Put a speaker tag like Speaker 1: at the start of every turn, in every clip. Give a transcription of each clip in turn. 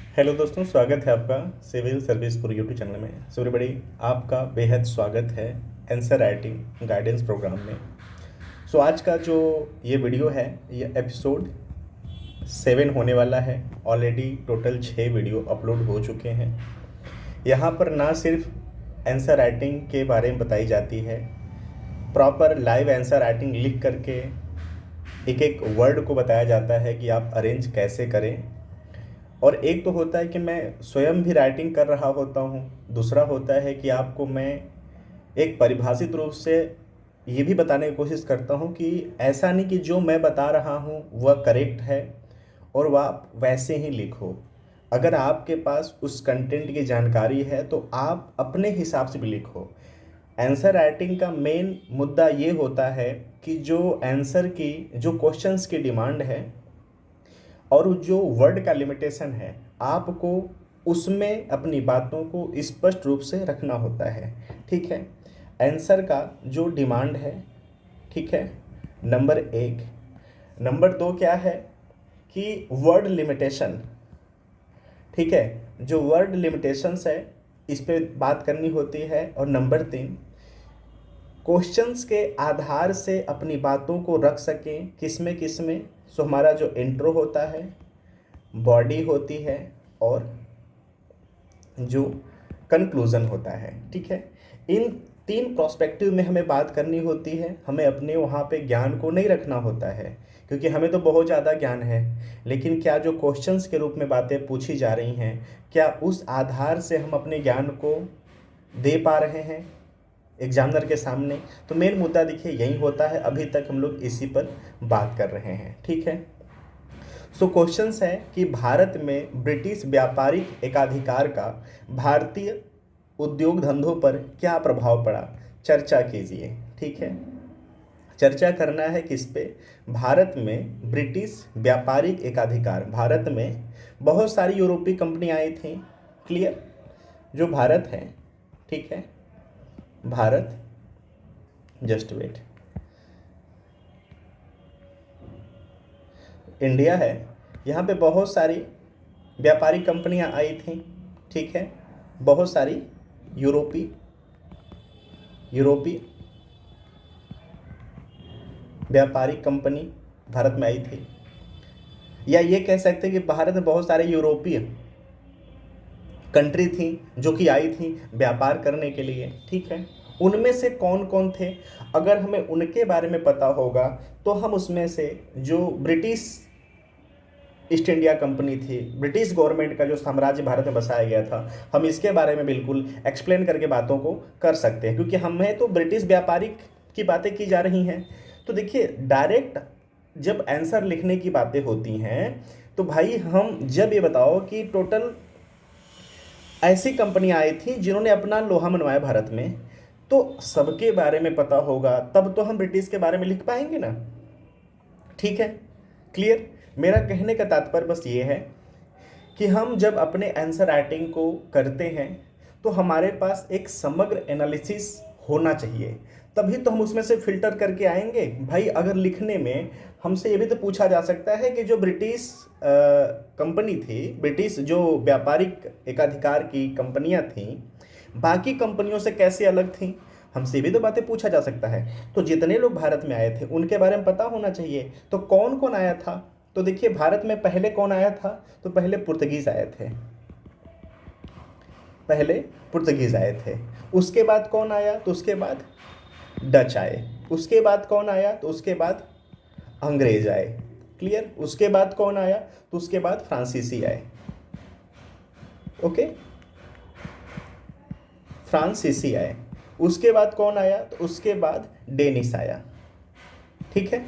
Speaker 1: Hello दोस्तों, स्वागत है आपका सिविल सर्विस पर यूट्यूब चैनल में। सो एवरीबॉडी, आपका बेहद स्वागत है आंसर राइटिंग गाइडेंस प्रोग्राम में। सो आज का जो ये वीडियो है, ये एपिसोड 7 होने वाला है। ऑलरेडी टोटल 6 वीडियो अपलोड हो चुके हैं। यहाँ पर ना सिर्फ आंसर राइटिंग के बारे में बताई जाती है, प्रॉपर लाइव आंसर राइटिंग लिख करके एक एक वर्ड को बताया जाता है कि आप अरेंज कैसे करें। और एक तो होता है कि मैं स्वयं भी राइटिंग कर रहा होता हूँ, दूसरा होता है कि आपको मैं एक परिभाषित रूप से ये भी बताने की कोशिश करता हूँ कि ऐसा नहीं कि जो मैं बता रहा हूँ वह करेक्ट है और वह आप वैसे ही लिखो। अगर आपके पास उस कंटेंट की जानकारी है तो आप अपने हिसाब से भी लिखो। आंसर राइटिंग का मेन मुद्दा ये होता है कि जो आंसर की जो क्वेश्चंस की डिमांड है और जो वर्ड का लिमिटेशन है, आपको उसमें अपनी बातों को स्पष्ट रूप से रखना होता है। ठीक है, आंसर का जो डिमांड है, ठीक है, नंबर 1। नंबर 2 क्या है कि वर्ड लिमिटेशन। ठीक है, जो वर्ड लिमिटेशंस है इस पे बात करनी होती है। और नंबर 3, क्वेश्चंस के आधार से अपनी बातों को रख सकें किस में। सो हमारा जो इंट्रो होता है, बॉडी होती है और जो कंक्लूज़न होता है। ठीक है, इन 3 प्रोस्पेक्टिव में हमें बात करनी होती है। हमें अपने वहाँ पे ज्ञान को नहीं रखना होता है, क्योंकि हमें तो बहुत ज़्यादा ज्ञान है, लेकिन क्या जो क्वेश्चंस के रूप में बातें पूछी जा रही हैं, क्या उस आधार से हम अपने ज्ञान को दे पा रहे हैं एग्जामिनर के सामने। तो मेन मुद्दा देखिए यही होता है। अभी तक हम लोग इसी पर बात कर रहे हैं। ठीक है, सो क्वेश्चंस है कि भारत में ब्रिटिश व्यापारिक एकाधिकार का भारतीय उद्योग धंधों पर क्या प्रभाव पड़ा, चर्चा कीजिए। ठीक है, चर्चा करना है किस पे, भारत में ब्रिटिश व्यापारिक एकाधिकार। भारत में बहुत सारी यूरोपीय कंपनी आई थी। क्लियर, जो भारत है, ठीक है, भारत, जस्ट वेट, इंडिया है, यहाँ पे बहुत सारी व्यापारिक कंपनियां आई थी। ठीक है, बहुत सारी यूरोपीय यूरोपीय व्यापारिक कंपनी भारत में आई थी, या ये कह सकते हैं कि भारत में बहुत सारे यूरोपीय कंट्री थी जो कि आई थी व्यापार करने के लिए। ठीक है, उनमें से कौन कौन थे, अगर हमें उनके बारे में पता होगा तो हम उसमें से जो ब्रिटिश ईस्ट इंडिया कंपनी थी, ब्रिटिश गवर्नमेंट का जो साम्राज्य भारत में बसाया गया था, हम इसके बारे में बिल्कुल एक्सप्लेन करके बातों को कर सकते हैं, क्योंकि हमें तो ब्रिटिश व्यापारिक की बातें की जा रही हैं। तो देखिए, डायरेक्ट जब आंसर लिखने की बातें होती हैं तो भाई हम जब ये बताओ कि टोटल ऐसी कंपनियां आई थी जिन्होंने अपना लोहा मनवाया भारत में, तो सबके बारे में पता होगा, तब तो हम ब्रिटिश के बारे में लिख पाएंगे ना। ठीक है, क्लियर। मेरा कहने का तात्पर्य बस ये है कि हम जब अपने आंसर राइटिंग को करते हैं तो हमारे पास एक समग्र एनालिसिस होना चाहिए, तभी तो हम उसमें से फिल्टर करके आएंगे। भाई अगर लिखने में हमसे ये भी तो पूछा जा सकता है कि जो ब्रिटिश कंपनी थी, ब्रिटिश जो व्यापारिक एकाधिकार की कंपनियां थीं, बाकी कंपनियों से कैसे अलग थीं, हमसे भी तो बातें पूछा जा सकता है। तो जितने लोग भारत में आए थे उनके बारे में पता होना चाहिए। तो कौन कौन आया था, तो देखिए भारत में पहले कौन आया था, तो पहले पुर्तगीज आए थे, पहले पुर्तगीज आए थे। उसके बाद कौन आया, तो उसके बाद डच आए। उसके बाद कौन आया, तो उसके बाद अंग्रेज आए। क्लियर, उसके बाद कौन आया, तो उसके बाद फ्रांसीसी आए। ओके, फ्रांसीसी आए। उसके बाद कौन आया, तो उसके बाद डेनिस आया। ठीक है,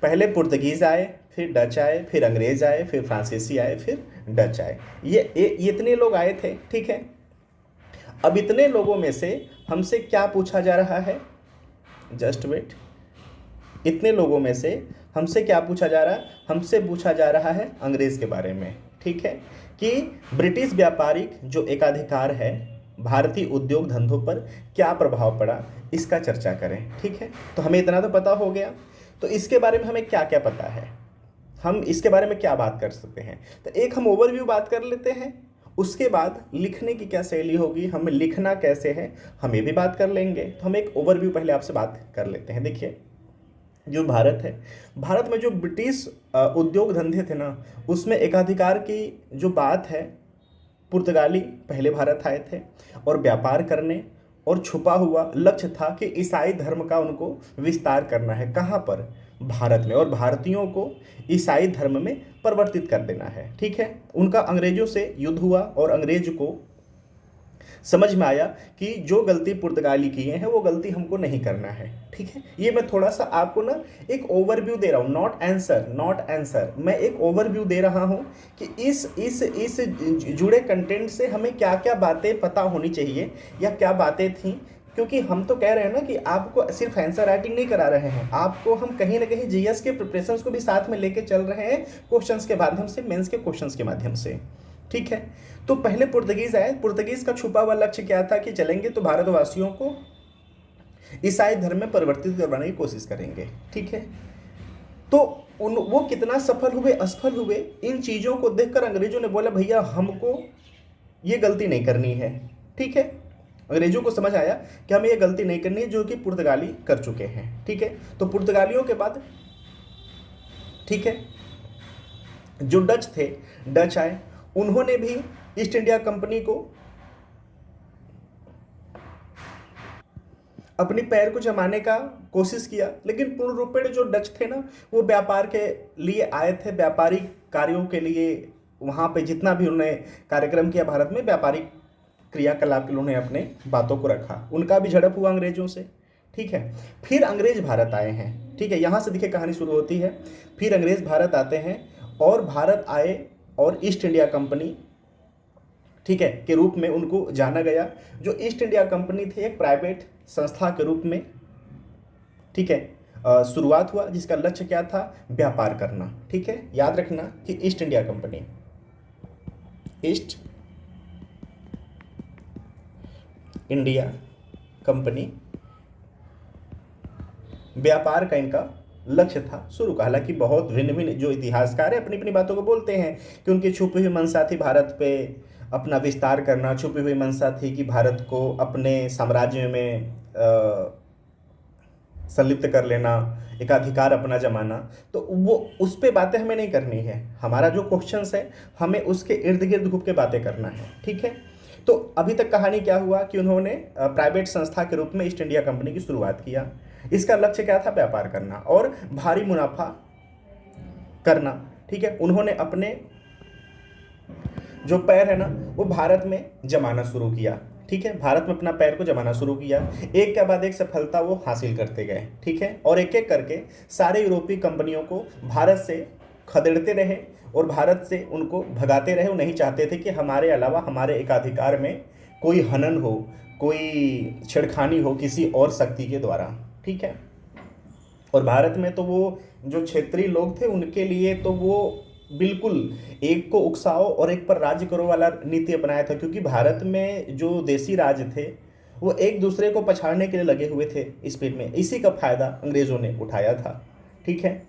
Speaker 1: पहले पुर्तगीज आए, फिर डच आए, फिर अंग्रेज आए, फिर फ्रांसीसी आए, फिर डच आए। ये इतने लोग आए थे। ठीक है, अब इतने लोगों में से हमसे क्या पूछा जा रहा है, जस्ट वेट, इतने लोगों में से हमसे क्या पूछा जा रहा है, हमसे पूछा जा रहा है अंग्रेज के बारे में। ठीक है, कि ब्रिटिश व्यापारिक जो एकाधिकार है भारतीय उद्योग धंधों पर क्या प्रभाव पड़ा, इसका चर्चा करें। ठीक है, तो हमें इतना तो पता हो गया। तो इसके बारे में हमें क्या क्या पता है, हम इसके बारे में क्या बात कर सकते हैं। तो एक हम ओवरव्यू बात कर लेते हैं, उसके बाद लिखने की क्या शैली होगी, हमें लिखना कैसे है, हम ये भी बात कर लेंगे। तो हम एक ओवरव्यू पहले आपसे बात कर लेते हैं। देखिए, जो भारत है, भारत में जो ब्रिटिश उद्योग धंधे थे ना, उसमें एकाधिकार की जो बात है, पुर्तगाली पहले भारत आए थे और व्यापार करने, और छुपा हुआ लक्ष्य था कि ईसाई धर्म का उनको विस्तार करना है। कहाँ पर? भारत में, और भारतीयों को ईसाई धर्म में परिवर्तित कर देना है। ठीक है, उनका अंग्रेजों से युद्ध हुआ और अंग्रेज को समझ में आया कि जो गलती पुर्तगाली किए हैं वो गलती हमको नहीं करना है। ठीक है, ये मैं थोड़ा सा आपको ना एक ओवरव्यू दे रहा हूँ, नॉट आंसर, मैं एक ओवरव्यू दे रहा हूँ कि इस जुड़े कंटेंट से हमें क्या क्या बातें पता होनी चाहिए या क्या बातें थी। क्योंकि हम तो कह रहे हैं ना कि आपको सिर्फ आंसर राइटिंग नहीं करा रहे हैं, आपको हम कहीं ना कहीं जीएस के प्रिपरेशंस को भी साथ में लेके चल रहे हैं, क्वेश्चंस के माध्यम से, मेंस के क्वेश्चंस के माध्यम से। ठीक है, तो पहले पुर्तगीज आए। पुर्तगीज का छुपा हुआ लक्ष्य क्या था कि चलेंगे तो भारतवासियों को ईसाई धर्म में परिवर्तित करवाने की कोशिश करेंगे। ठीक है, तो वो कितना सफल हुए असफल हुए, इन चीजों को देखकर अंग्रेजों ने बोला भैया हमको ये गलती नहीं करनी है। ठीक है, अंग्रेजों को समझ आया कि हमें ये गलती नहीं करनी है जो कि पुर्तगाली कर चुके हैं। ठीक है, तो पुर्तगालियों के बाद, ठीक है, जो डच थे, डच आए, उन्होंने भी ईस्ट इंडिया कंपनी को अपनी पैर को जमाने का कोशिश किया, लेकिन पूर्ण रूपेण जो डच थे ना, वो व्यापार के लिए आए थे, व्यापारिक कार्यों के लिए। वहाँ पे जितना भी उन्होंने कार्यक्रम किया भारत में, व्यापारिक क्रियाकलाप के लिए उन्होंने अपने बातों को रखा। उनका भी झड़प हुआ अंग्रेजों से। ठीक है, फिर अंग्रेज भारत आए हैं। ठीक है, यहाँ से देखिए कहानी शुरू होती है। फिर अंग्रेज भारत आते हैं और भारत आए और ईस्ट इंडिया कंपनी, ठीक है, के रूप में उनको जाना गया। जो ईस्ट इंडिया कंपनी थी एक प्राइवेट संस्था के रूप में, ठीक है, शुरुआत हुआ, जिसका लक्ष्य क्या था? व्यापार करना। ठीक है, याद रखना कि east India company, east India company व्यापार का इनका लक्ष्य था शुरू का। हालांकि बहुत भिन्न भिन्न जो इतिहासकार है अपनी अपनी बातों को बोलते हैं कि उनकी छुपी हुई मंशा थी भारत पे अपना विस्तार करना, छुपी हुई मंशा थी कि भारत को अपने साम्राज्य में संलिप्त कर लेना, एकाधिकार अपना जमाना। तो वो उस पे बातें हमें नहीं करनी है, हमारा जो क्वेश्चंस है हमें उसके इर्द गिर्द घूम के बातें करना है। ठीक है, तो अभी तक कहानी क्या हुआ कि उन्होंने प्राइवेट संस्था के रूप में ईस्ट इंडिया कंपनी की शुरुआत किया। इसका लक्ष्य क्या था? व्यापार करना और भारी मुनाफा करना। ठीक है, उन्होंने अपने जो पैर है ना वो भारत में जमाना शुरू किया। ठीक है, भारत में अपना पैर को जमाना शुरू किया, एक के बाद एक सफलता वो हासिल करते गए। ठीक है, और एक एक करके सारे यूरोपीय कंपनियों को भारत से खदेड़ते रहे और भारत से उनको भगाते रहे। वो नहीं चाहते थे कि हमारे अलावा हमारे एकाधिकार में कोई हनन हो, कोई छेड़खानी हो किसी और शक्ति के द्वारा। ठीक है, और भारत में तो वो जो क्षेत्रीय लोग थे उनके लिए तो वो बिल्कुल एक को उकसाओ और एक पर राज्य करो वाला नीति अपनाया था, क्योंकि भारत में जो देसी राज थे वो एक दूसरे को पछाड़ने के लिए लगे हुए थे स्पीड में। इसी का फायदा अंग्रेजों ने उठाया था। ठीक है,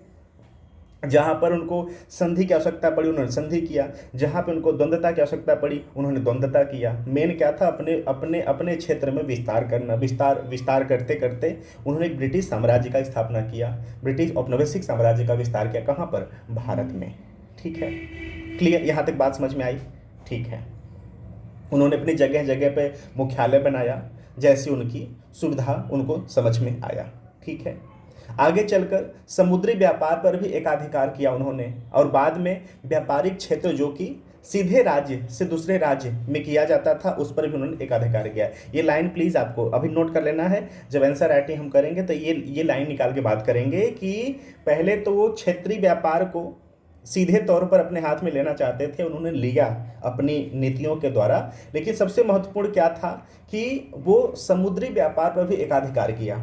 Speaker 1: जहाँ पर उनको संधि की आवश्यकता पड़ी उन्होंने संधि किया, जहाँ पे उनको द्वंद्वता की आवश्यकता पड़ी उन्होंने द्वंद्वता किया। मेन क्या था? अपने अपने अपने क्षेत्र में विस्तार करना। विस्तार करते करते उन्होंने एक ब्रिटिश साम्राज्य का स्थापना किया, ब्रिटिश औपनिवेशिक साम्राज्य का विस्तार किया। कहाँ पर? भारत में। ठीक है, क्लियर? यहाँ तक बात समझ में आई? ठीक है, उन्होंने अपनी जगह जगह पे मुख्यालय बनाया जैसी उनकी सुविधा उनको समझ में आया। ठीक है, आगे चलकर समुद्री व्यापार पर भी एकाधिकार किया उन्होंने, और बाद में व्यापारिक क्षेत्र जो कि सीधे राज्य से दूसरे राज्य में किया जाता था उस पर भी उन्होंने एकाधिकार किया। ये लाइन प्लीज़ आपको अभी नोट कर लेना है, जब आंसर राइटिंग हम करेंगे तो ये लाइन निकाल के बात करेंगे कि पहले तो वो क्षेत्रीय व्यापार को सीधे तौर पर अपने हाथ में लेना चाहते थे, उन्होंने लिया अपनी नीतियों के द्वारा, लेकिन सबसे महत्वपूर्ण क्या था कि वो समुद्री व्यापार पर भी एकाधिकार किया।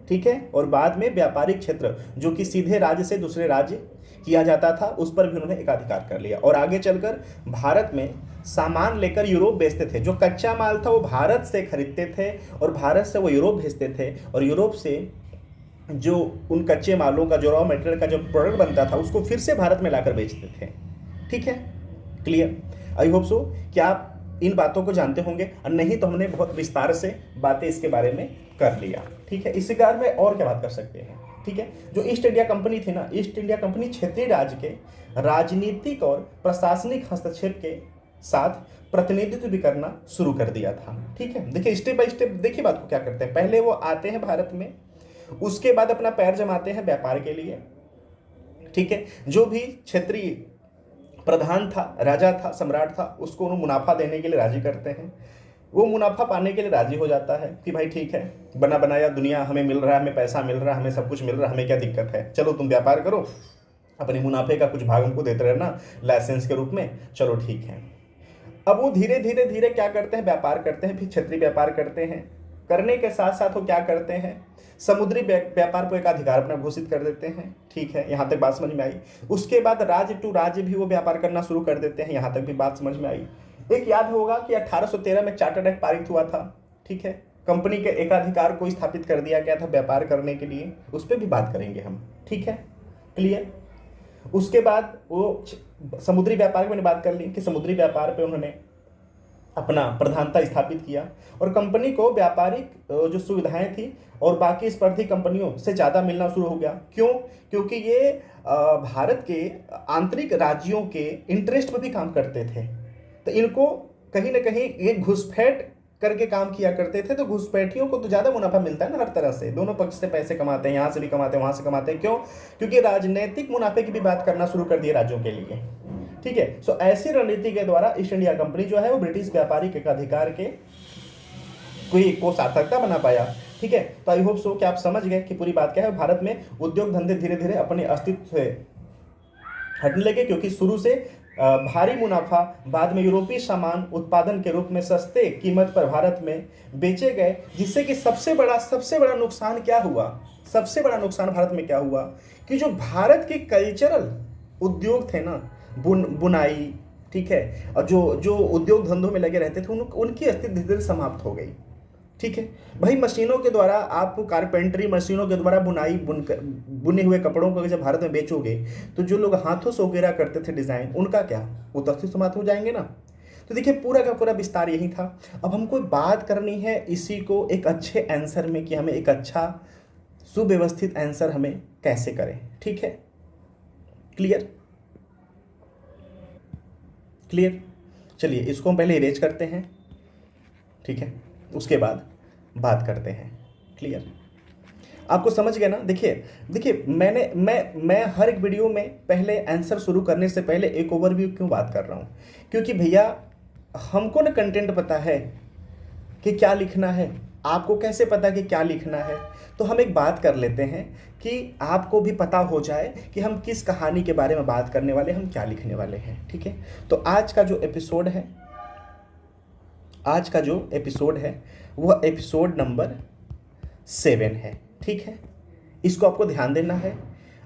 Speaker 1: ठीक है, और बाद में व्यापारिक क्षेत्र जो कि सीधे राज्य से दूसरे राज्य किया जाता था उस पर भी उन्होंने एकाधिकार कर लिया। और आगे चलकर भारत में सामान लेकर यूरोप बेचते थे, जो कच्चा माल था वो भारत से खरीदते थे और भारत से वो यूरोप भेजते थे, और यूरोप से जो उन कच्चे मालों का, जो रॉ मटेरियल का जो प्रोडक्ट बनता था, उसको फिर से भारत में लाकर बेचते थे। ठीक है, क्लियर? आई होप सो कि आप इन बातों को जानते होंगे, और नहीं तो हमने बहुत विस्तार से बातें इसके बारे में कर लिया। ठीक है, इस प्रकार में और क्या बात कर सकते हैं? ठीक है, जो ईस्ट इंडिया कंपनी थी ना, ईस्ट इंडिया कंपनी क्षेत्रीय राज्य के राजनीतिक और प्रशासनिक हस्तक्षेप के साथ प्रतिनिधित्व भी करना शुरू कर दिया था। ठीक है, देखिए स्टेप बाय स्टेप देखिए बात को क्या करते हैं। पहले वो आते हैं भारत में, उसके बाद अपना पैर जमाते हैं व्यापार के लिए। ठीक है, जो भी क्षेत्रीय प्रधान था, राजा था, सम्राट था, उसको उन्हें मुनाफा देने के लिए राजी करते हैं। वो मुनाफा पाने के लिए राजी हो जाता है कि भाई ठीक है, बना बनाया दुनिया हमें मिल रहा है, हमें पैसा मिल रहा है, हमें सब कुछ मिल रहा है, हमें क्या दिक्कत है, चलो तुम व्यापार करो, अपने मुनाफे का कुछ भाग हमको देते रहना लाइसेंस के रूप में, चलो ठीक है। अब वो धीरे धीरे धीरे क्या करते हैं, व्यापार करते हैं, फिर क्षेत्रीय व्यापार करते हैं। करने के साथ साथ वो क्या करते हैं, समुद्री व्यापार को एक अधिकार अपना घोषित कर देते हैं। ठीक है, यहाँ तक बात समझ में आई। उसके बाद राज्य टू राज्य भी वो व्यापार करना शुरू कर देते हैं, यहाँ तक भी बात समझ में आई। एक याद होगा कि 1813 में चार्टर्ड एक्ट पारित हुआ था। ठीक है, कंपनी के एकाधिकार को स्थापित कर दिया गया था व्यापार करने के लिए, उस पर भी बात करेंगे हम। ठीक है, क्लियर? उसके बाद वो समुद्री व्यापार की मैंने बात कर ली कि समुद्री व्यापार पे उन्होंने अपना प्रधानता स्थापित किया, और कंपनी को व्यापारिक जो सुविधाएं थी और बाकी स्पर्धी कंपनियों से ज़्यादा मिलना शुरू हो गया। क्यों? क्योंकि ये भारत के आंतरिक राज्यों के इंटरेस्ट में भी काम करते थे, तो इनको कहीं ना कहीं एक घुसपैठ करके काम किया करते थे। तो घुसपैठियों को तो ज़्यादा मुनाफा मिलता है ना, हर तरह से दोनों पक्ष से पैसे कमाते हैं, यहाँ से भी कमाते हैं, वहाँ से कमाते हैं। क्यों? क्योंकि राजनीतिक मुनाफे की भी बात करना शुरू कर दिए राज्यों के लिए। ठीक है, सो ऐसी रणनीति के द्वारा ईस्ट इंडिया कंपनी जो है वो ब्रिटिश व्यापारिक एकाधिकार के को सार्थकता बना पाया। ठीक है, तो आई होप सो कि आप समझ गए कि पूरी बात क्या है। भारत में उद्योग धंधे धीरे धीरे अपने अस्तित्व से हटने लगे, क्योंकि शुरू से भारी मुनाफा बाद में यूरोपीय सामान उत्पादन के रूप में सस्ते कीमत पर भारत में बेचे गए, जिससे कि सबसे बड़ा नुकसान क्या हुआ, सबसे बड़ा नुकसान भारत में क्या हुआ कि जो भारत के कल्चरल उद्योग थे ना, बुनाई, ठीक है, और जो जो उद्योग धंधों में लगे रहते थे, उनकी अस्तित्व धीरे धीरे समाप्त हो गई। ठीक है भाई, मशीनों के द्वारा आप कारपेंटरी मशीनों के द्वारा बुने हुए कपड़ों को जब भारत में बेचोगे, तो जो लोग हाथों से वगैरह करते थे डिजाइन, उनका क्या, वो तो अस्तित्व समाप्त हो जाएंगे ना। तो देखिए पूरा का पूरा विस्तार यही था। अब हमको बात करनी है इसी को एक अच्छे आंसर में, कि हमें एक अच्छा सुव्यवस्थित आंसर हमें कैसे करें। ठीक है, क्लियर? क्लियर, चलिए इसको हम पहले इरेज करते हैं। ठीक है, उसके बाद बात करते हैं। क्लियर, आपको समझ गया ना? देखिए देखिए मैं हर एक वीडियो में पहले आंसर शुरू करने से पहले एक ओवरव्यू क्यों बात कर रहा हूँ, क्योंकि भैया हमको ना कंटेंट पता है कि क्या लिखना है, आपको कैसे पता कि क्या लिखना है। तो हम एक बात कर लेते हैं कि आपको भी पता हो जाए कि हम किस कहानी के बारे में बात करने वाले, हम क्या लिखने वाले हैं। ठीक है, तो आज का जो एपिसोड है वह एपिसोड नंबर 7 है। ठीक है, इसको आपको ध्यान देना है।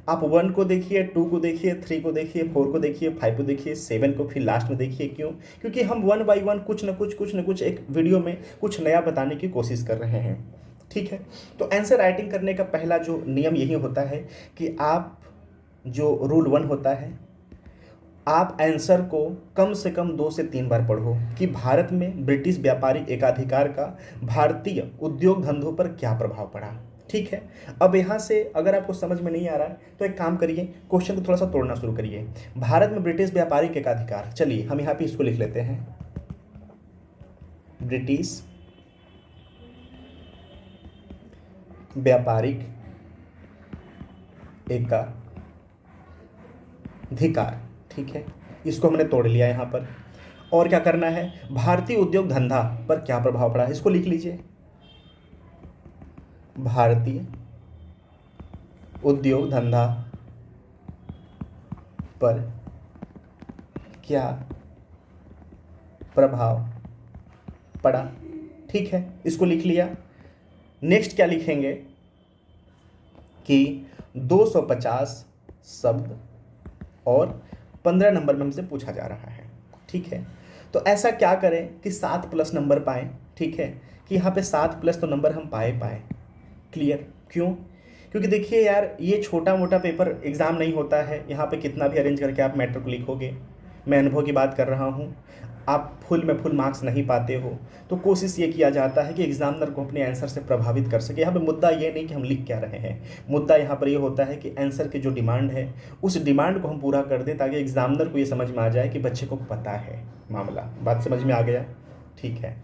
Speaker 1: आप 1 को देखिए, 2 को देखिए, 3 को देखिए, 4 को देखिए, 5 को देखिए, 7 को फिर लास्ट में देखिए। क्यों? क्योंकि हम 1 बाई 1 कुछ न कुछ एक वीडियो में कुछ नया बताने की कोशिश कर रहे हैं। ठीक है, तो आंसर राइटिंग करने का पहला जो नियम यही होता है कि आप जो रूल 1 होता है, आप आंसर को कम से कम 2 से 3 बार पढ़ो कि भारत में ब्रिटिश व्यापारिक एकाधिकार का भारतीय उद्योग धंधों पर क्या प्रभाव पड़ा। ठीक है, अब यहाँ से अगर आपको समझ में नहीं आ रहा है तो एक काम करिए, क्वेश्चन को थोड़ा सा तोड़ना शुरू करिए। भारत में ब्रिटिश व्यापारिक एकाधिकार, चलिए हम यहाँ पे इसको लिख लेते हैं, ब्रिटिश व्यापारिक एकाधिकार। ठीक है, इसको हमने तोड़ लिया यहाँ पर। और क्या करना है, भारतीय उद्योग धंधा पर क्या प्रभाव पड़ा, इसको लिख लीजिए, भारतीय उद्योग धंधा पर क्या प्रभाव पड़ा। ठीक है, इसको लिख लिया। नेक्स्ट क्या लिखेंगे कि 250 शब्द और 15 नंबर में हमसे पूछा जा रहा है। ठीक है, तो ऐसा क्या करें कि 7 प्लस नंबर पाएं। ठीक है, कि यहाँ पे 7 प्लस तो नंबर हम पाए। क्लियर? क्यों? क्योंकि देखिए यार, ये छोटा मोटा पेपर एग्ज़ाम नहीं होता है, यहाँ पे कितना भी अरेंज करके आप मैटर को लिखोगे। मैं अनुभव की बात कर रहा हूँ। आप फुल में फुल मार्क्स नहीं पाते हो, तो कोशिश ये किया जाता है कि एग्जामिनर को अपने आंसर से प्रभावित कर सके। यहाँ पे मुद्दा ये नहीं कि हम लिख क्या रहे हैं, मुद्दा यहाँ पर ये होता है कि आंसर की जो डिमांड है उस डिमांड को हम पूरा कर दें, ताकि एग्जामिनर को ये समझ में आ जाए कि बच्चे को पता है मामला। बात समझ में आ गया? ठीक है।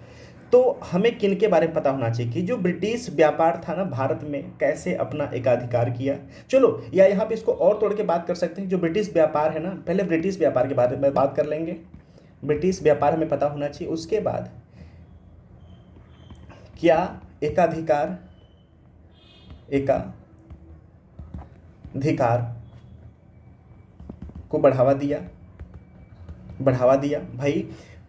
Speaker 1: तो हमें किन के बारे में पता होना चाहिए कि जो ब्रिटिश व्यापार था ना भारत में, कैसे अपना एकाधिकार किया। चलो, या यहाँ पे इसको और तोड़ के बात कर सकते हैं। जो ब्रिटिश व्यापार है ना, पहले ब्रिटिश व्यापार के बारे में बात कर लेंगे। ब्रिटिश व्यापार हमें पता होना चाहिए। उसके बाद क्या एकाधिकार को बढ़ावा दिया भाई।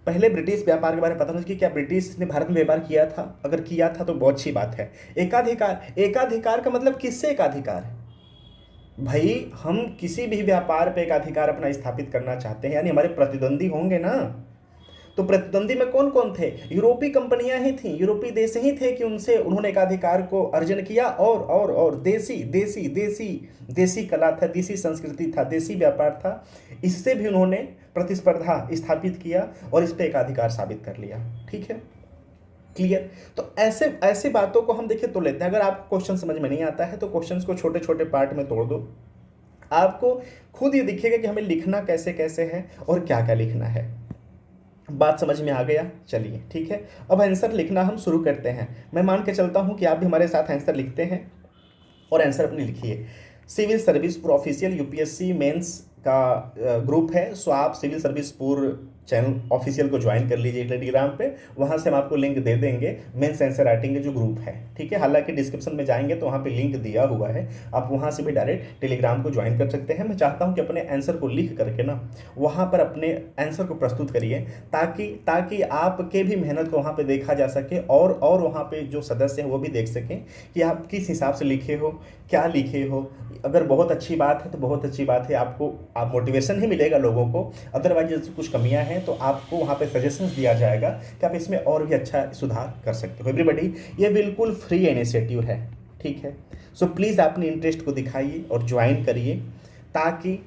Speaker 1: पहले ब्रिटिश व्यापार के बारे में पता होना चाहिए कि क्या ब्रिटिश ने भारत में व्यापार किया था। अगर किया था तो बहुत अच्छी बात है। एकाधिकार का मतलब किससे एकाधिकार? भाई हम किसी भी व्यापार पे एकाधिकार अपना स्थापित करना चाहते हैं, यानी हमारे प्रतिद्वंदी होंगे ना। तो प्रतिद्वंदी में कौन कौन थे? यूरोपीय कंपनियां ही थी, यूरोपीय देश ही थे कि उन्होंने एकाधिकार को अर्जन किया। और देसी कला था, देसी संस्कृति था, देसी व्यापार था, इससे भी उन्होंने प्रतिस्पर्धा स्थापित किया और इस पे एकाधिकार साबित कर लिया। ठीक है, क्लियर? तो ऐसे बातों को हम देखिए तो लेते हैं। अगर आपको क्वेश्चन समझ में नहीं आता है तो क्वेश्चंस को छोटे छोटे पार्ट में तोड़ दो, आपको खुद ये दिखेगा कि हमें लिखना कैसे कैसे है और क्या क्या लिखना है। बात समझ में आ गया? चलिए ठीक है, अब आंसर लिखना हम शुरू करते हैं। मैं मान के चलता हूं कि आप भी हमारे साथ आंसर लिखते हैं और आंसर अपनी लिखिए। सिविल सर्विस पूर ऑफिशियल यूपीएससी मेंस का ग्रुप है, सो आप सिविल सर्विस पूर चैनल ऑफिशियल को ज्वाइन कर लीजिए टेलीग्राम पे। वहाँ से हम आपको लिंक दे देंगे मेंस आंसर राइटिंग के जो ग्रुप है। ठीक है, हालांकि डिस्क्रिप्शन में जाएंगे तो वहाँ पे लिंक दिया हुआ है, आप वहाँ से भी डायरेक्ट टेलीग्राम को ज्वाइन कर सकते हैं। मैं चाहता हूँ कि अपने आंसर को लिख करके ना वहाँ पर अपने आंसर को प्रस्तुत करिए, ताकि आपके भी मेहनत को वहाँ पर देखा जा सके और वहाँ पर जो सदस्य हैं वो भी देख सकें कि आप किस हिसाब से लिखे हो, क्या लिखे हो। अगर बहुत अच्छी बात है तो बहुत अच्छी बात है, आप मोटिवेशन ही मिलेगा लोगों को। अदरवाइज जैसे कुछ कमियां हैं तो आपको वहाँ पे सजेशंस दिया जाएगा कि आप इसमें और भी अच्छा सुधार कर सकते हो। एवरीबॉडी, ये बिल्कुल फ्री इनिशिएटिव है। ठीक है, सो प्लीज़ अपने इंटरेस्ट को दिखाइए और ज्वाइन करिए, ताकि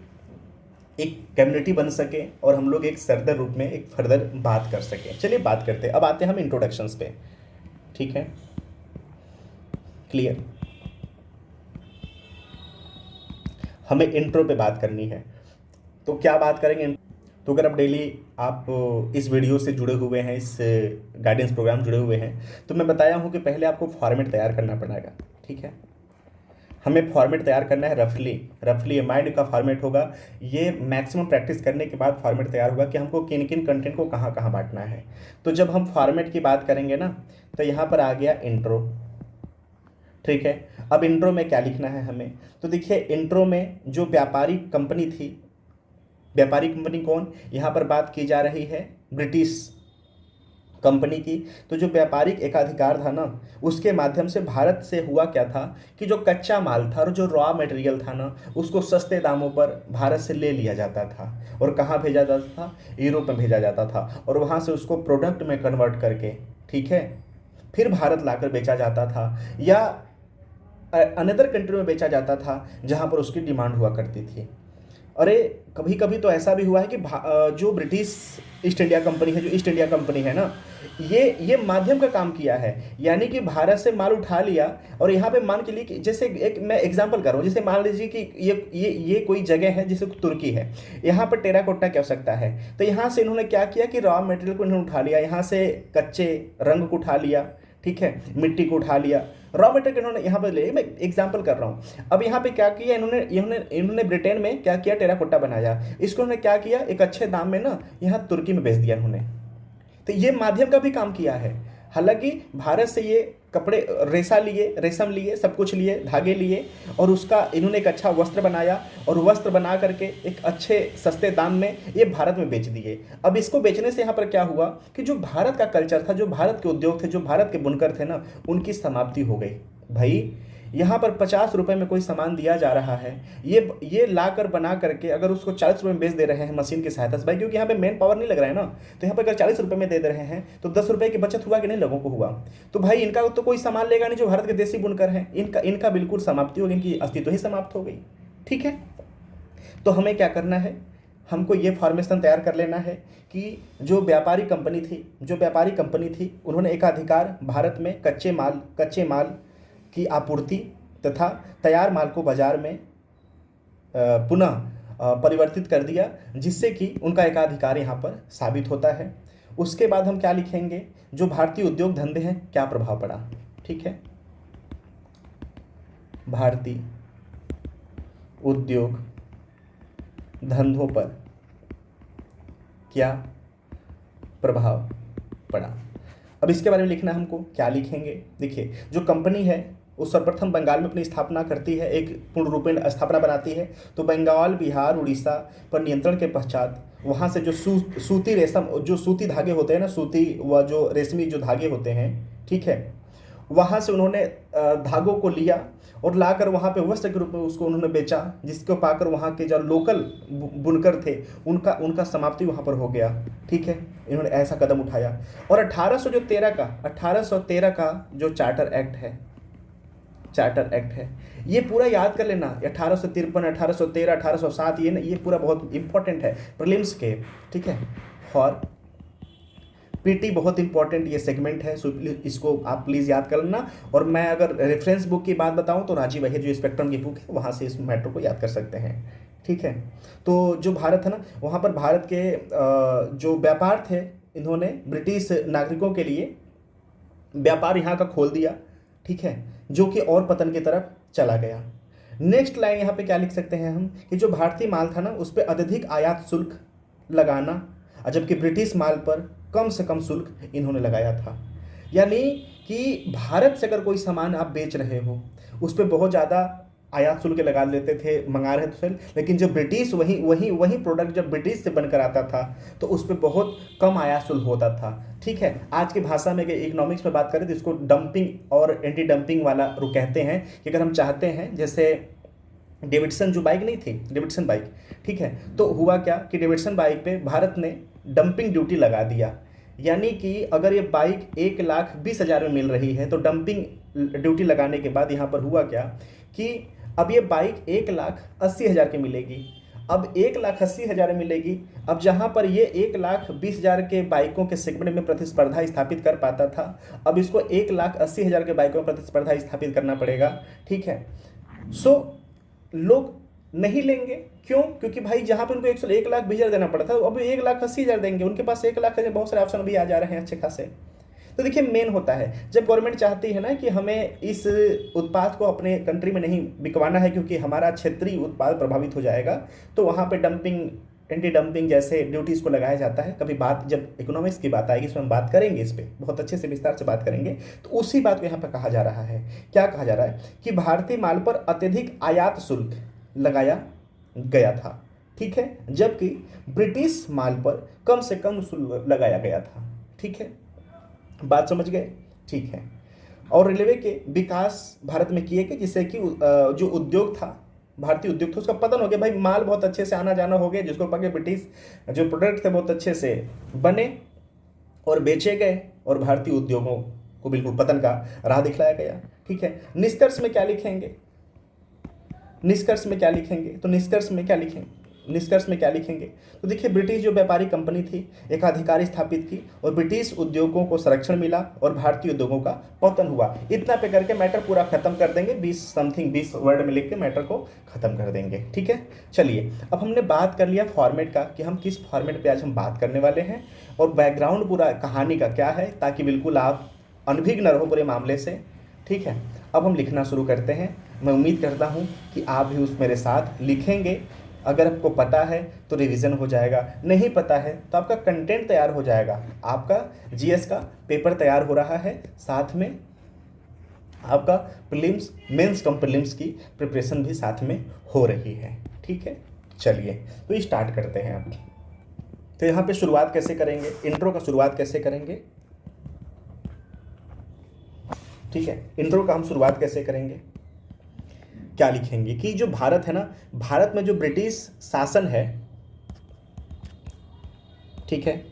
Speaker 1: एक कम्युनिटी बन सके और हम लोग एक सरदर रूप में एक फर्दर बात कर सकें। चलिए बात करते हैं। अब आते हैं हम इंट्रोडक्शंस पे। ठीक है, क्लियर? हमें इंट्रो पे बात करनी है, तो क्या बात करेंगे? तो अगर आप डेली आप इस वीडियो से जुड़े हुए हैं, इस गाइडेंस प्रोग्राम जुड़े हुए हैं, तो मैं बताया हूँ कि पहले आपको फॉर्मेट तैयार करना पड़ेगा। ठीक है, हमें फॉर्मेट तैयार करना है रफली माइंड का फॉर्मेट होगा। ये मैक्सिमम प्रैक्टिस करने के बाद फॉर्मेट तैयार होगा कि हमको किन किन कंटेंट को कहाँ कहाँ बांटना है। तो जब हम फॉर्मेट की बात करेंगे ना, तो यहाँ पर आ गया इंट्रो। ठीक है, अब इंट्रो में क्या लिखना है हमें? तो देखिए, इंट्रो में जो व्यापारिक कंपनी थी, व्यापारिक कंपनी कौन? यहाँ पर बात की जा रही है ब्रिटिश कंपनी की। तो जो व्यापारिक एकाधिकार था ना, उसके माध्यम से भारत से हुआ क्या था कि जो कच्चा माल था और जो रॉ मटेरियल था ना, उसको सस्ते दामों पर भारत से ले लिया जाता था और कहाँ भेजा जाता था? यूरोप में भेजा जाता था, और वहाँ से उसको प्रोडक्ट में कन्वर्ट करके, ठीक है, फिर भारत लाकर बेचा जाता था, या अनदर कंट्री में बेचा जाता था जहाँ पर उसकी डिमांड हुआ करती थी। अरे कभी कभी तो ऐसा भी हुआ है कि जो ब्रिटिश ईस्ट इंडिया कंपनी है, जो ईस्ट इंडिया कंपनी है ना, ये माध्यम का काम किया है। यानी कि भारत से माल उठा लिया और यहाँ पे मान के लिए कि जैसे एक मैं एग्जांपल कर रहा हूँ, जैसे मान लीजिए कि ये कोई जगह है जैसे तुर्की है, यहाँ पर टेराकोटा की आवश्यकता है, तो यहाँ से इन्होंने क्या किया कि रॉ मटेरियल को इन्होंने उठा लिया, यहाँ से कच्चे रंग को उठा लिया, ठीक है, मिट्टी को उठा लिया, रॉ मटेरियल इन्होंने यहाँ पर ले। मैं एग्जांपल कर रहा हूँ। अब यहाँ पे क्या किया इन्होंने ब्रिटेन में क्या किया? टेराकोटा बनाया। इसको उन्होंने क्या किया? एक अच्छे दाम में ना यहाँ तुर्की में बेच दिया इन्होंने। तो ये माध्यम का भी काम किया है। हालांकि भारत से ये कपड़े रेशम लिए, सब कुछ लिए, धागे लिए, और उसका इन्होंने एक अच्छा वस्त्र बनाया और वस्त्र बना करके एक अच्छे सस्ते दाम में ये भारत में बेच दिए। अब इसको बेचने से यहाँ पर क्या हुआ कि जो भारत का कल्चर था, जो भारत के उद्योग थे, जो भारत के बुनकर थे ना, उनकी समाप्ति हो गई। भाई यहाँ पर 50 रुपये में कोई सामान दिया जा रहा है, ये ला कर बना करके अगर उसको 40 रुपये में बेच दे रहे हैं मशीन की सहायता से भाई, क्योंकि यहाँ पे मेन पावर नहीं लग रहा है ना, तो यहाँ पर अगर 40 रुपये में दे रहे हैं तो 10 रुपये की बचत हुआ कि नहीं, लोगों को हुआ। तो भाई इनका तो कोई सामान लेगा नहीं जो भारत के देसी बुनकर हैं, इनका बिल्कुल समाप्ति होगी, इनकी अस्तित्व ही समाप्त हो गई। ठीक है, तो हमें क्या करना है, हमको ये फॉर्मेशन तैयार कर लेना है कि जो व्यापारी कंपनी थी उन्होंने एकाधिकार भारत में कच्चे माल की आपूर्ति तथा तैयार माल को बाजार में पुनः परिवर्तित कर दिया, जिससे कि उनका एकाधिकार यहाँ पर साबित होता है। उसके बाद हम क्या लिखेंगे, जो भारतीय उद्योग धंधे हैं क्या प्रभाव पड़ा। ठीक है, भारतीय उद्योग धंधों पर क्या प्रभाव पड़ा। अब इसके बारे में लिखना है हमको, क्या लिखेंगे। देखिए, जो कंपनी है वो सर्वप्रथम बंगाल में अपनी स्थापना करती है, एक पूर्ण रूपेण स्थापना बनाती है। तो बंगाल, बिहार, उड़ीसा पर नियंत्रण के पश्चात वहाँ से जो सूती रेशम, जो सूती धागे होते हैं ना, सूती व जो रेशमी जो धागे होते हैं, ठीक है, वहाँ से उन्होंने धागों को लिया और लाकर वहाँ पे वस्त्र के रूप में उसको उन्होंने बेचा, जिसको पाकर वहाँ के जो लोकल बुनकर थे उनका समाप्ति वहाँ पर हो गया। ठीक है, इन्होंने ऐसा कदम उठाया। और 1813 का जो चार्टर एक्ट है, ये पूरा याद कर लेना। 1853, 1813, 1807, ये पूरा बहुत इंपॉर्टेंट है प्रीलिम्स के। ठीक है, और पीटी बहुत इंपॉर्टेंट ये सेगमेंट है, सो इसको आप प्लीज़ याद कर लेना। और मैं अगर रेफरेंस बुक की बात बताऊं तो राजीव अहिर जो स्पेक्ट्रम की बुक है वहाँ से इस मैटर को याद कर सकते हैं। ठीक है, तो जो भारत है ना, वहाँ पर भारत के जो व्यापार थे, इन्होंने ब्रिटिश नागरिकों के लिए व्यापार यहाँ का खोल दिया। ठीक है, जो कि और पतन की तरफ चला गया। नेक्स्ट लाइन यहाँ पे क्या लिख सकते हैं हम, कि जो भारतीय माल था ना उस पर अत्यधिक आयात शुल्क लगाना, जबकि ब्रिटिश माल पर कम से कम शुल्क इन्होंने लगाया था। यानी कि भारत से अगर कोई सामान आप बेच रहे हो उस पर बहुत ज़्यादा आयात शुल्क लगा देते थे, मंगा रहे थे, लेकिन जब ब्रिटिश वही प्रोडक्ट जब ब्रिटिश से बनकर आता था तो उस पर बहुत कम आयात शुल्क होता था। ठीक है, आज की भाषा में इकोनॉमिक्स में बात करें तो इसको डंपिंग और एंटी डंपिंग वाला कहते हैं, कि अगर हम चाहते हैं, जैसे डेविडसन जो बाइक नहीं थी, डेविडसन बाइक, ठीक है, तो हुआ क्या कि डेविडसन बाइक पे भारत ने डंपिंग ड्यूटी लगा दिया। यानी कि अगर ये बाइक 1,20,000 में मिल रही है तो डंपिंग ड्यूटी लगाने के बाद यहाँ पर हुआ क्या कि अब ये बाइक 1,80,000 की मिलेगी। अब 1,80,000 मिलेगी। अब जहाँ पर ये 1,20,000 के बाइकों के सेगमेंट में प्रतिस्पर्धा स्थापित कर पाता था, अब इसको 1,80,000 के बाइकों में प्रतिस्पर्धा स्थापित करना पड़ेगा। ठीक है, सो लोग नहीं लेंगे, क्यों? क्योंकि भाई जहाँ पर उनको 1,20,000 देना पड़ा था, अब 1,80,000 देंगे। उनके पास 1,00,000 के बहुत सारे ऑप्शन भी आ जा रहे हैं अच्छे खासे। तो देखिए, मेन होता है जब गवर्नमेंट चाहती है ना कि हमें इस उत्पाद को अपने कंट्री में नहीं बिकवाना है क्योंकि हमारा क्षेत्रीय उत्पाद प्रभावित हो जाएगा, तो वहाँ पे डंपिंग, एंटी डंपिंग जैसे ड्यूटीज़ को लगाया जाता है। कभी बात जब इकोनॉमिक्स की बात आएगी इसमें हम बात करेंगे, इस पर बहुत अच्छे से विस्तार से बात करेंगे। तो उसी बात को यहाँ पर कहा जा रहा है। क्या कहा जा रहा है कि भारतीय माल पर अत्यधिक आयात शुल्क लगाया गया था। ठीक है, जबकि ब्रिटिश माल पर कम से कम शुल्क लगाया गया था। ठीक है, बात समझ गए? ठीक है, और रेलवे के विकास भारत में किए गए, जिससे कि जो उद्योग था, भारतीय उद्योग था, उसका पतन हो गया। भाई माल बहुत अच्छे से आना जाना हो गया, जिसको पाके ब्रिटिश जो प्रोडक्ट थे बहुत अच्छे से बने और बेचे गए, और भारतीय उद्योगों को बिल्कुल पतन का राह दिखलाया गया। ठीक है, निष्कर्ष में क्या लिखेंगे? तो निष्कर्ष में क्या लिखेंगे? तो देखिए, ब्रिटिश जो व्यापारी कंपनी थी एकाधिकार स्थापित की और ब्रिटिश उद्योगों को संरक्षण मिला और भारतीय उद्योगों का पतन हुआ। इतना पे करके मैटर पूरा खत्म कर देंगे। 20 वर्ड में लिख के मैटर को खत्म कर देंगे। ठीक है, चलिए, अब हमने बात कर लिया फॉर्मेट का कि हम किस फॉर्मेट पे आज हम बात करने वाले हैं, और बैकग्राउंड पूरा कहानी का क्या है, ताकि बिल्कुल आप अनभिज्ञ न रहो पूरे मामले से। ठीक है, अब हम लिखना शुरू करते हैं। मैं उम्मीद करता हूँ कि आप भी उस मेरे साथ लिखेंगे। अगर आपको पता है तो रिवीजन हो जाएगा, नहीं पता है तो आपका कंटेंट तैयार हो जाएगा। आपका जीएस का पेपर तैयार हो रहा है, साथ में आपका प्रीलिम्स, मेंस कम प्रीलिम्स की प्रिपरेशन भी साथ में हो रही है। ठीक है, चलिए तो स्टार्ट करते हैं। अब तो यहाँ पे शुरुआत कैसे करेंगे, इंट्रो का शुरुआत कैसे करेंगे? ठीक है, इंट्रो का हम शुरुआत कैसे करेंगे? क्या लिखेंगे कि जो भारत है ना, भारत में जो ब्रिटिश शासन है, ठीक है,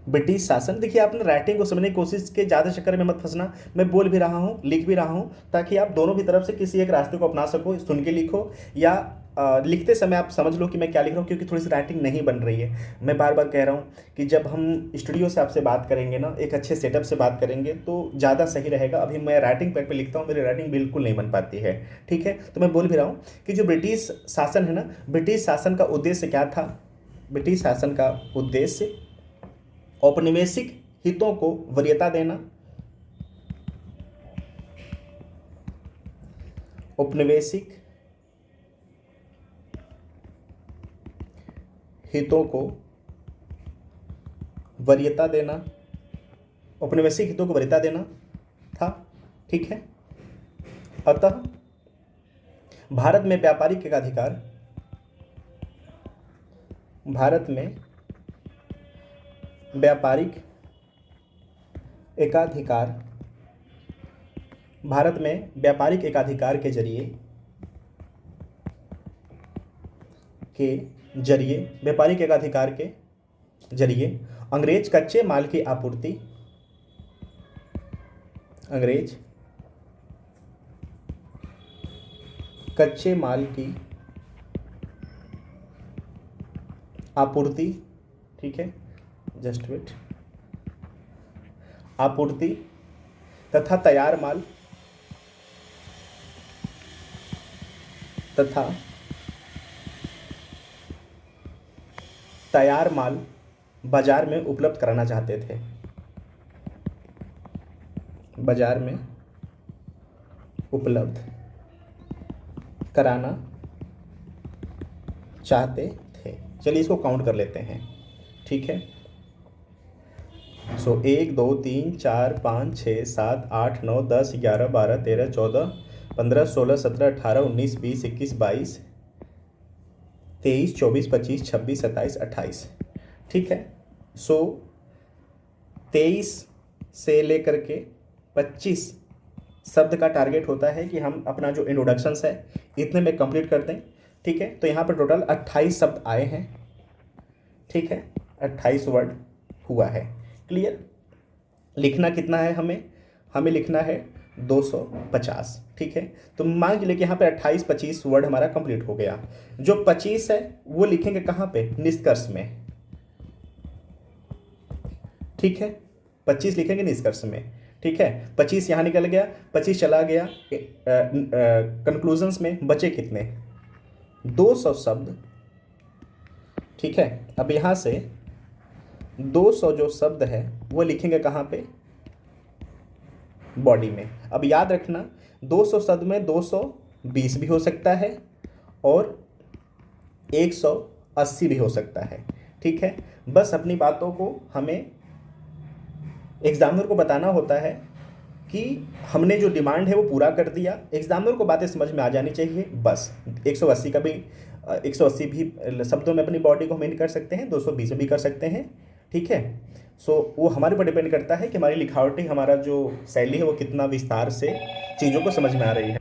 Speaker 1: ब्रिटिश शासन। देखिए आपने राइटिंग को समझने की कोशिश के, ज़्यादा चक्कर में मत फंसना, मैं बोल भी रहा हूँ लिख भी रहा हूँ, ताकि आप दोनों भी तरफ से किसी एक रास्ते को अपना सको। सुन के लिखो या लिखते समय आप समझ लो कि मैं क्या लिख रहा हूँ, क्योंकि थोड़ी सी राइटिंग नहीं बन रही है। मैं बार बार कह रहा हूँ कि जब हम स्टूडियो से आपसे बात करेंगे ना, एक अच्छे सेटअप से बात करेंगे तो ज़्यादा सही रहेगा। अभी मैं राइटिंग पैड पे लिखता हूँ, मेरी राइटिंग बिल्कुल नहीं बन पाती है, ठीक है। तो मैं बोल भी रहा हूँ कि जो ब्रिटिश शासन है ना, ब्रिटिश शासन का उद्देश्य क्या था? ब्रिटिश शासन का उद्देश्य औपनिवेशिक हितों को वरीयता देना, औपनिवेशिक हितों को वरीयता देना, औपनिवेशिक हितों को वरीयता देना था, ठीक है। अतः भारत में व्यापारिक एकाधिकार, भारत में व्यापारिक एकाधिकार, भारत में व्यापारिक एकाधिकार के जरिए व्यापारिक एकाधिकार के जरिए अंग्रेज कच्चे माल की आपूर्ति, अंग्रेज कच्चे माल की आपूर्ति, ठीक है, जस्ट वेट, आपूर्ति तथा तैयार माल बाजार में उपलब्ध कराना चाहते थे, बाजार में उपलब्ध कराना चाहते थे। चलिए इसको काउंट कर लेते हैं, ठीक है। सो 1 2 3 4 5 6 7 8 9 10 11 12 13 14 15 16 17 18 19 20 21 22 23 24 25 26 27 28, ठीक है। सो 23 से लेकर के 25 शब्द का टारगेट होता है कि हम अपना जो इंट्रोडक्शंस है इतने में कंप्लीट कर दें, ठीक है। तो यहाँ पर टोटल 28 शब्द आए हैं, ठीक है, 28 वर्ड हुआ है। क्लियर? लिखना कितना है हमें लिखना है 250, ठीक है। तो मान के लिए कि यहाँ पे 28-25 वर्ड हमारा कंप्लीट हो गया। जो 25 है वो लिखेंगे कहाँ पे? निष्कर्ष में, ठीक है। 25 लिखेंगे निष्कर्ष में, ठीक है। 25 यहाँ निकल गया, 25 चला गया कंक्लूजन्स में। बचे कितने? 200 शब्द, ठीक है। अब यहाँ से 200 जो शब्द है वो लिखेंगे कहाँ पे? बॉडी में। अब याद रखना 200 शब्द में 220 भी हो सकता है और 180 भी हो सकता है, ठीक है। बस अपनी बातों को हमें एग्जामिनर को बताना होता है कि हमने जो डिमांड है वो पूरा कर दिया। एग्जामिनर को बातें समझ में आ जानी चाहिए, बस। 180 का भी 180 भी शब्दों में अपनी बॉडी को हम इंड कर सकते हैं, 220 में भी कर सकते हैं, ठीक है। सो वो हमारे ऊपर डिपेंड करता है कि हमारी लिखावटी, हमारा जो शैली है वो कितना विस्तार से चीज़ों को समझ में आ रही है।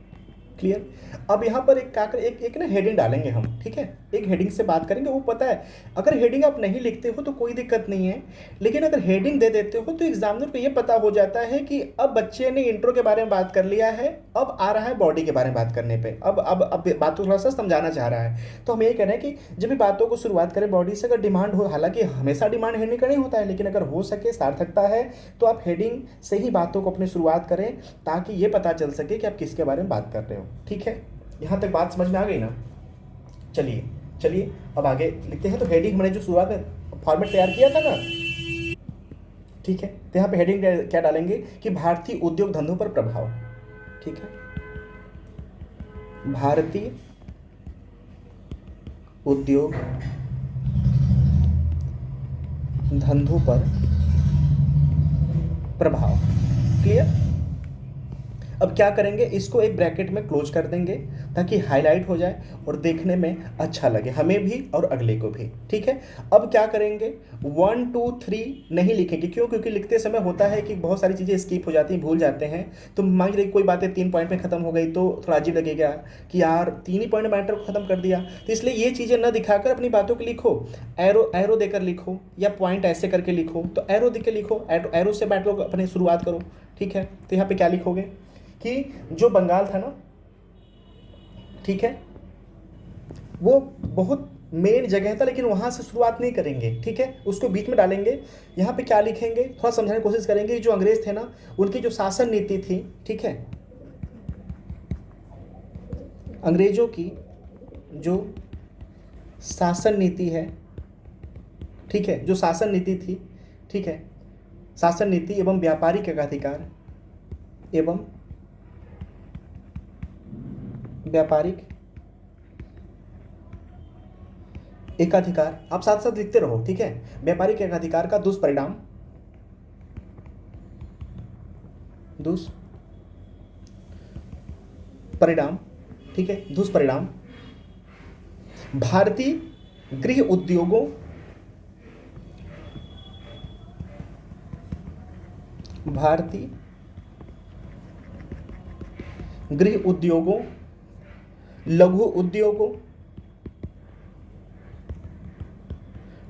Speaker 1: क्लियर? अब यहाँ पर एक ना हेडिंग डालेंगे हम, ठीक है। एक हेडिंग से बात करेंगे। वो पता है अगर हेडिंग आप नहीं लिखते हो तो कोई दिक्कत नहीं है, लेकिन अगर हेडिंग दे देते हो तो एग्जामिनर को ये पता हो जाता है कि अब बच्चे ने इंट्रो के बारे में बात कर लिया है, अब आ रहा है बॉडी के बारे में बात करने पे। अब बात को थोड़ा सा समझाना चाह रहा है। तो हम ये कह रहे हैं कि जब भी बातों को शुरुआत करें बॉडी से, अगर डिमांड हो, हालांकि हमेशा डिमांड हेडिंग का नहीं होता है, लेकिन अगर हो सके, सार्थकता है, तो आप हेडिंग से ही बातों को अपनी शुरुआत करें, ताकि ये पता चल सके कि आप किसके बारे में बात कर रहे हो, ठीक है। यहाँ तक बात समझ में आ गई ना? चलिए अब आगे लिखते हैं। तो हेडिंग हमने जो शुरुआत में फॉर्मेट तैयार किया था ना, ठीक है। तो यहाँ पे हेडिंग क्या डालेंगे कि भारतीय उद्योग धंधों पर प्रभाव, ठीक है। भारतीय उद्योग धंधों पर प्रभाव। क्लियर? अब क्या करेंगे, इसको एक ब्रैकेट में क्लोज कर देंगे ताकि हाईलाइट हो जाए और देखने में अच्छा लगे हमें भी और अगले को भी। ठीक है, अब क्या करेंगे, 1 2 3 नहीं लिखेंगे। क्यों? क्योंकि लिखते समय होता है कि बहुत सारी चीज़ें स्किप हो जाती हैं, भूल जाते हैं। तो मान लीजिए कोई बातें 3 पॉइंट में खत्म हो गई तो थोड़ा अजीब लगेगा कि यार 3 ही पॉइंट मैटर को खत्म कर दिया। तो इसलिए ये चीज़ें न दिखाकर अपनी बातों को लिखो, एरो एरो देकर लिखो या पॉइंट ऐसे करके लिखो। तो एरो देकर लिखो, एरो से मैटर को अपनी शुरुआत करो। ठीक है, तो यहाँ पे क्या लिखोगे कि जो बंगाल था ना, ठीक है, वो बहुत मेन जगह था लेकिन वहां से शुरुआत नहीं करेंगे। ठीक है, उसको बीच में डालेंगे। यहाँ पे क्या लिखेंगे, थोड़ा समझाने की कोशिश करेंगे। जो अंग्रेज थे ना, उनकी जो शासन नीति थी, ठीक है, अंग्रेजों की जो शासन नीति है, ठीक है, जो शासन नीति थी, ठीक है, शासन नीति एवं व्यापारिक एकाधिकार एवं व्यापारिक एकाधिकार, आप साथ साथ लिखते रहो। ठीक है, व्यापारिक एकाधिकार का दुष्परिणाम, दुष्परिणाम, ठीक है, दुष्परिणाम भारतीय गृह उद्योगों, भारतीय गृह उद्योगों, लघु उद्योगों,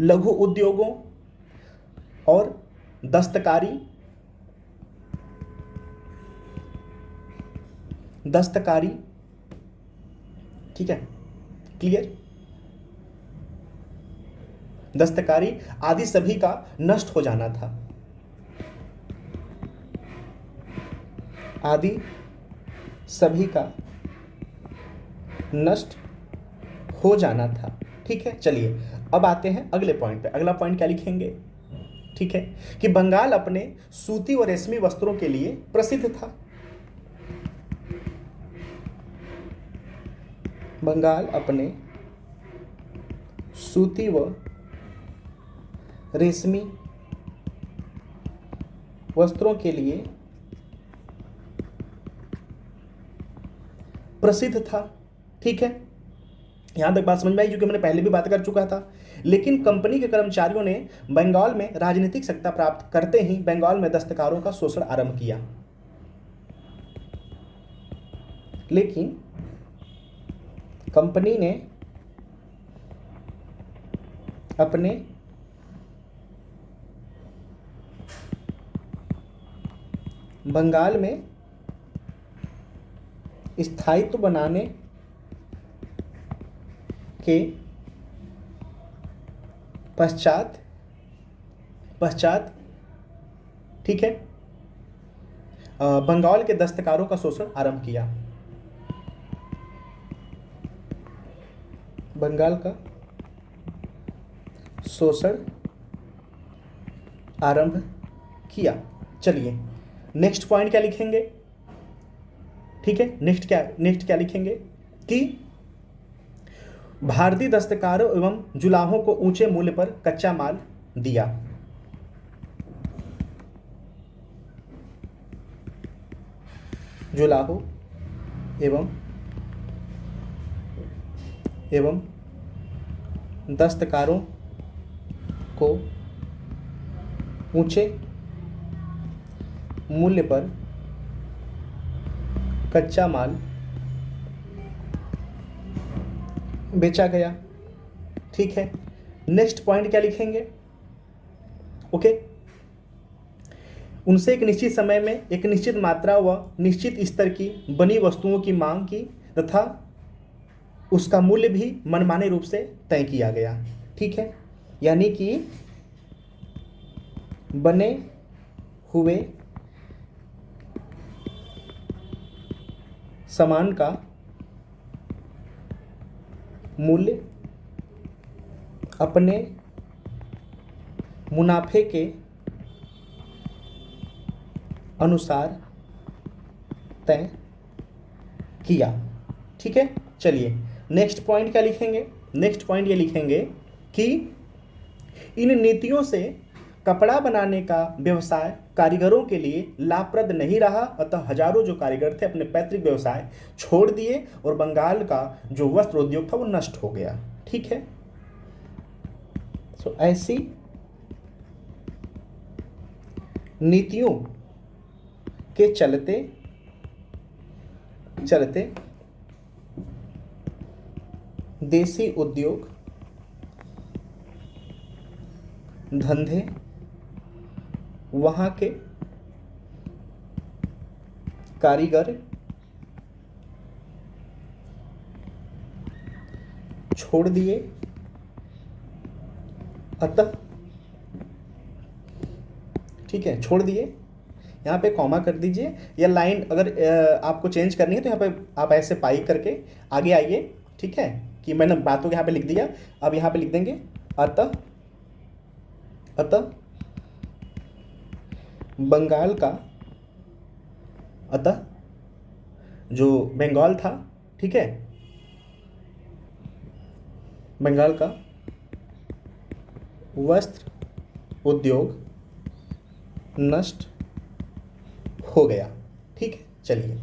Speaker 1: लघु उद्योगों और दस्तकारी, दस्तकारी, ठीक है, क्लियर, दस्तकारी आदि सभी का नष्ट हो जाना था, आदि सभी का नष्ट हो जाना था। ठीक है, चलिए अब आते हैं अगले पॉइंट पे। अगला पॉइंट क्या लिखेंगे, ठीक है, कि बंगाल अपने सूती और रेशमी वस्त्रों के लिए प्रसिद्ध था। बंगाल अपने सूती व रेशमी वस्त्रों के लिए प्रसिद्ध था। ठीक है, यहां तक बात समझ में आई, क्योंकि मैंने पहले भी बात कर चुका था। लेकिन कंपनी के कर्मचारियों ने बंगाल में राजनीतिक सत्ता प्राप्त करते ही बंगाल में दस्तकारों का शोषण आरंभ किया। लेकिन कंपनी ने अपने बंगाल में स्थायित्व बनाने के पश्चात, ठीक है, बंगाल के दस्तकारों का शोषण आरंभ किया। बंगाल का शोषण आरंभ किया। चलिए नेक्स्ट पॉइंट क्या लिखेंगे, ठीक है, नेक्स्ट क्या लिखेंगे कि भारतीय दस्तकारों एवं जुलाहों को ऊंचे मूल्य पर कच्चा माल दिया। जुलाहों एवं दस्तकारों को ऊंचे मूल्य पर कच्चा माल बेचा गया। ठीक है, नेक्स्ट पॉइंट क्या लिखेंगे, ओके, उनसे एक निश्चित समय में एक निश्चित मात्रा व निश्चित स्तर की बनी वस्तुओं की मांग की तथा उसका मूल्य भी मनमाने रूप से तय किया गया। ठीक है, यानी कि बने हुए सामान का मूल्य अपने मुनाफे के अनुसार तय किया। ठीक है, चलिए नेक्स्ट पॉइंट क्या लिखेंगे, नेक्स्ट पॉइंट ये लिखेंगे कि इन नीतियों से कपड़ा बनाने का व्यवसाय कारीगरों के लिए लाभप्रद नहीं रहा, अतः हजारों जो कारीगर थे अपने पैतृक व्यवसाय छोड़ दिए और बंगाल का जो वस्त्र उद्योग था वो नष्ट हो गया। ठीक है, ऐसी नीतियों के चलते चलते देसी उद्योग धंधे वहां के कारीगर छोड़ दिए, अतः ठीक है छोड़ दिए। यहाँ पे कॉमा कर दीजिए, या लाइन अगर आपको चेंज करनी है तो यहाँ पे आप ऐसे पाई करके आगे आइए। ठीक है, कि मैंने बातों को यहाँ पे लिख दिया, अब यहाँ पे लिख देंगे अतः बंगाल का, अतः जो बंगाल था, ठीक है, बंगाल का वस्त्र उद्योग नष्ट हो गया। ठीक है, चलिए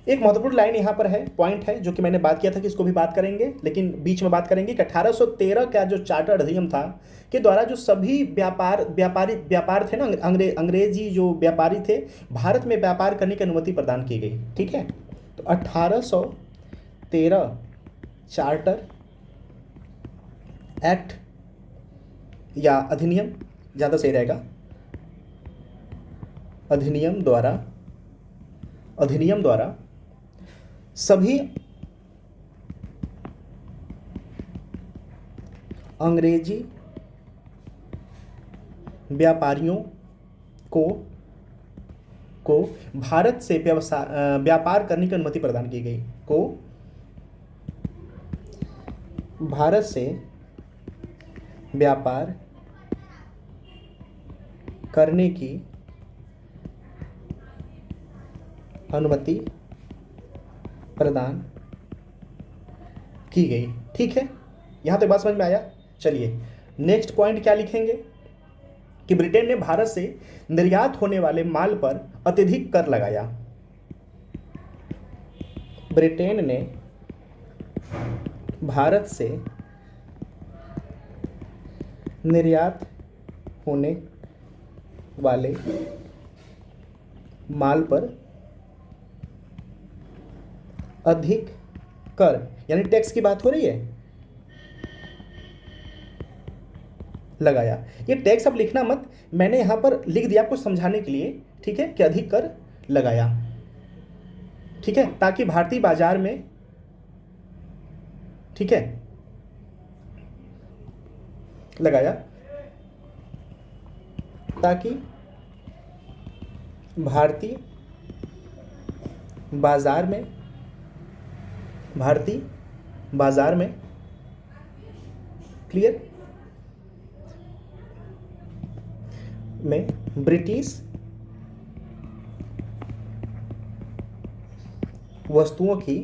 Speaker 1: एक महत्वपूर्ण लाइन यहाँ पर है, पॉइंट है, जो कि मैंने बात किया था कि इसको भी बात करेंगे, लेकिन बीच में बात करेंगे कि 1813 का जो चार्टर अधिनियम था के द्वारा जो सभी व्यापार थे ना, अंग्रेजी जो व्यापारी थे, भारत में व्यापार करने की अनुमति प्रदान की गई। ठीक है, तो 1813 चार्टर एक्ट या अधिनियम ज़्यादा सही रहेगा, अधिनियम द्वारा सभी अंग्रेजी व्यापारियों को भारत से व्यापार करने की अनुमति प्रदान की गई, भारत से व्यापार करने की अनुमति प्रदान की गई। ठीक है, यहां तक बात समझ में आया। चलिए नेक्स्ट पॉइंट क्या लिखेंगे कि ब्रिटेन ने भारत से निर्यात होने वाले माल पर अत्यधिक कर लगाया। ब्रिटेन ने भारत से निर्यात होने वाले माल पर अधिक कर, यानी टैक्स की बात हो रही है, लगाया। ये टैक्स अब लिखना मत, मैंने यहां पर लिख दिया आपको समझाने के लिए। ठीक है, कि अधिक कर लगाया। ठीक है, ताकि भारतीय बाजार में, ठीक है, लगाया ताकि भारतीय बाजार में क्लियर में ब्रिटिश वस्तुओं की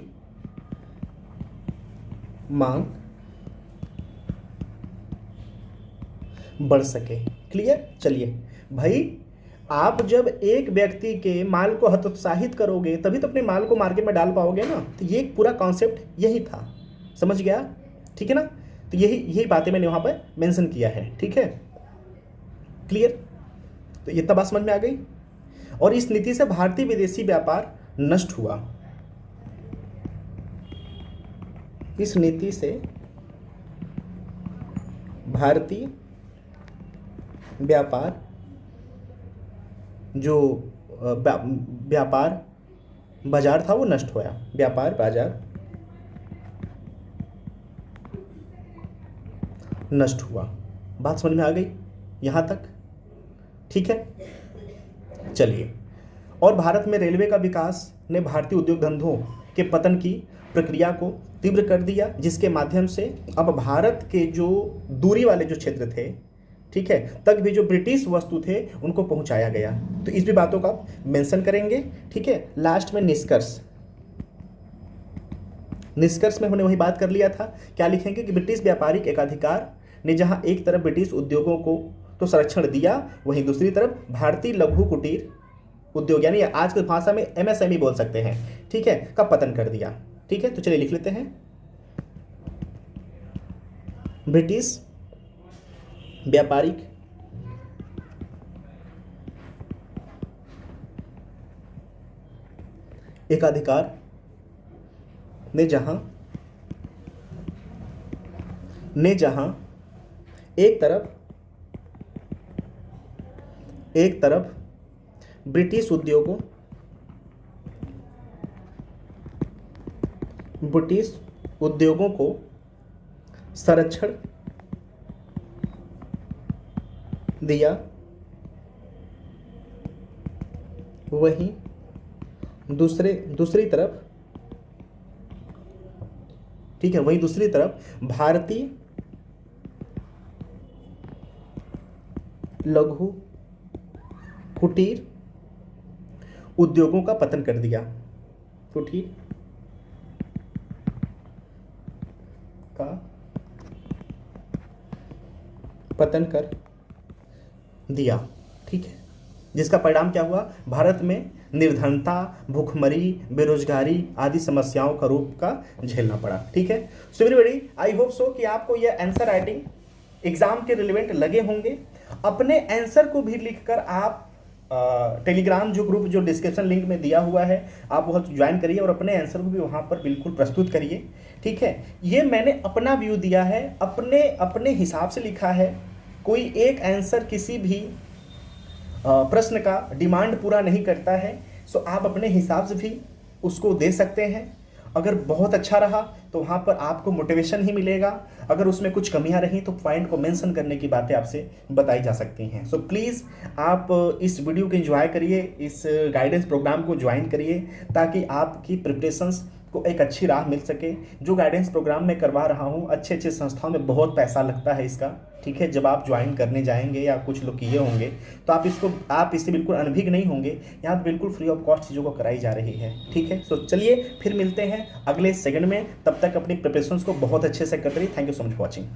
Speaker 1: मांग बढ़ सके। क्लियर। चलिए भाई, आप जब एक व्यक्ति के माल को हतोत्साहित करोगे तभी तो अपने माल को मार्केट में डाल पाओगे ना। तो ये पूरा कॉन्सेप्ट यही था, समझ गया? ठीक है ना। तो यही बातें मैंने वहां पर मेंशन किया है। ठीक है, क्लियर। तो ये बात समझ में आ गई। और इस नीति से भारतीय विदेशी व्यापार नष्ट हुआ। इस नीति से भारतीय व्यापार, जो व्यापार बाजार था वो नष्ट हुआ। व्यापार बाजार नष्ट हुआ। बात समझ में आ गई यहां तक? ठीक है, चलिए। और भारत में रेलवे का विकास ने भारतीय उद्योग धंधों के पतन की प्रक्रिया को तीव्र कर दिया, जिसके माध्यम से अब भारत के जो दूरी वाले जो क्षेत्र थे, ठीक है, तक भी जो ब्रिटिश वस्तु थे उनको पहुंचाया गया। तो इस भी बातों का मेंशन करेंगे। ठीक है, लास्ट में निष्कर्ष में हमने वही बात कर लिया था। क्या लिखेंगे कि ब्रिटिश व्यापारिक एकाधिकार ने जहां एक तरफ ब्रिटिश उद्योगों को तो संरक्षण दिया, वहीं दूसरी तरफ भारतीय लघु कुटीर उद्योग यानी आज की भाषा में एमएसएमई बोल सकते हैं, ठीक है, का पतन कर दिया। ठीक है, तो चलिए लिख लेते हैं। ब्रिटिश व्यापारिक एकाधिकार ने जहां एक तरफ ब्रिटिश उद्योगों को संरक्षण दिया, वहीं दूसरी तरफ, ठीक है, वहीं दूसरी तरफ भारतीय लघु कुटीर उद्योगों का पतन कर दिया। कुटीर का पतन कर दिया, ठीक है, जिसका परिणाम क्या हुआ? भारत में निर्धनता, भूखमरी, बेरोजगारी आदि समस्याओं का रूप का झेलना पड़ा। ठीक है, so everybody, I hope so कि आपको यह आंसर राइटिंग एग्जाम के रिलेवेंट लगे होंगे। अपने आंसर को भी लिखकर आप टेलीग्राम जो ग्रुप जो डिस्क्रिप्शन लिंक में दिया हुआ है आप वह ज्वाइन करिए और अपने आंसर को भी वहाँ पर बिल्कुल प्रस्तुत करिए। ठीक है, ये मैंने अपना व्यू दिया है, अपने हिसाब से लिखा है। कोई एक आंसर किसी भी प्रश्न का डिमांड पूरा नहीं करता है, सो आप अपने हिसाब से भी उसको दे सकते हैं। अगर बहुत अच्छा रहा तो वहाँ पर आपको मोटिवेशन ही मिलेगा, अगर उसमें कुछ कमियां रही तो पॉइंट को मेंशन करने की बातें आपसे बताई जा सकती हैं। सो प्लीज़ आप इस वीडियो को एंजॉय करिए, इस गाइडेंस प्रोग्राम को ज्वाइन करिए ताकि आपकी प्रिपरेशंस को एक अच्छी राह मिल सके। जो गाइडेंस प्रोग्राम मैं करवा रहा हूँ अच्छे संस्थाओं में बहुत पैसा लगता है इसका। ठीक है, जब आप ज्वाइन करने जाएंगे या कुछ लोग किए होंगे तो आप इससे बिल्कुल अनभिज्ञ नहीं होंगे। यहाँ बिल्कुल फ्री ऑफ कॉस्ट चीज़ों को कराई जा रही है। ठीक है, सो चलिए फिर मिलते हैं अगले सेकंड में, तब तक अपनी प्रिपरेशंस को बहुत अच्छे से करते रहिए। Thank you so much for watching.